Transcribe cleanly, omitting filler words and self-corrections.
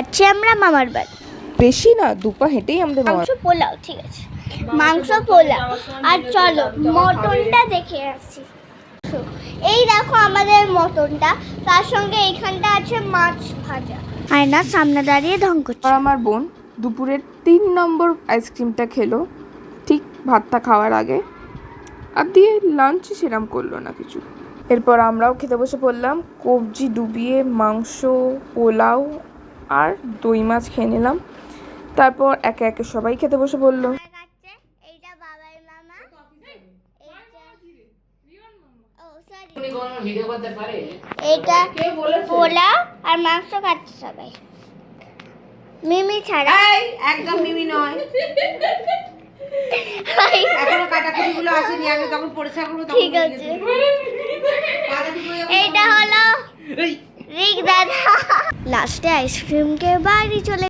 আচ্ছা আমরা মামার বাড়ি। বেশি না, দুপা হেঁটেই আমাদের মাংস পোলাও, ঠিক আছে মাংস পোলাও। আর চলো মটনটা দেখে আসি। এই দেখো আমাদের মটনটা, তার সঙ্গে এইখানটা আছে মাছ ভাজা। আয়না সামনে দাঁড়িয়ে ঢং করছে। আর আমার বোন দুপুরের 3 নম্বর আইসক্রিমটা খেলো ঠিক ভাতটা খাওয়ার আগে, আর দিয়ে লাঞ্চ সেরাম করলো না কিছু। এরপর আমরাও খেতে বসে পড়লাম। কবজি ডুবিয়ে মাংস, পোলাও আর দই মাছ খেয়ে নিলাম। তারপর একে একে সবাই খেতে বসে পড়লো। এইটা বাবার মামা, এইটা পোলাও আর মাংস খাচ্ছে সবাই, মিমি ছাড়া। একদম মিমি নয়, এখনো কাটাকুটিগুলো আসেনি, আগে তখন পরিষ্কার করবো। ঠিক আছে, এইটা হলো রিক দাদা। লাস্টে আইসক্রিম কে বাড়ি চলে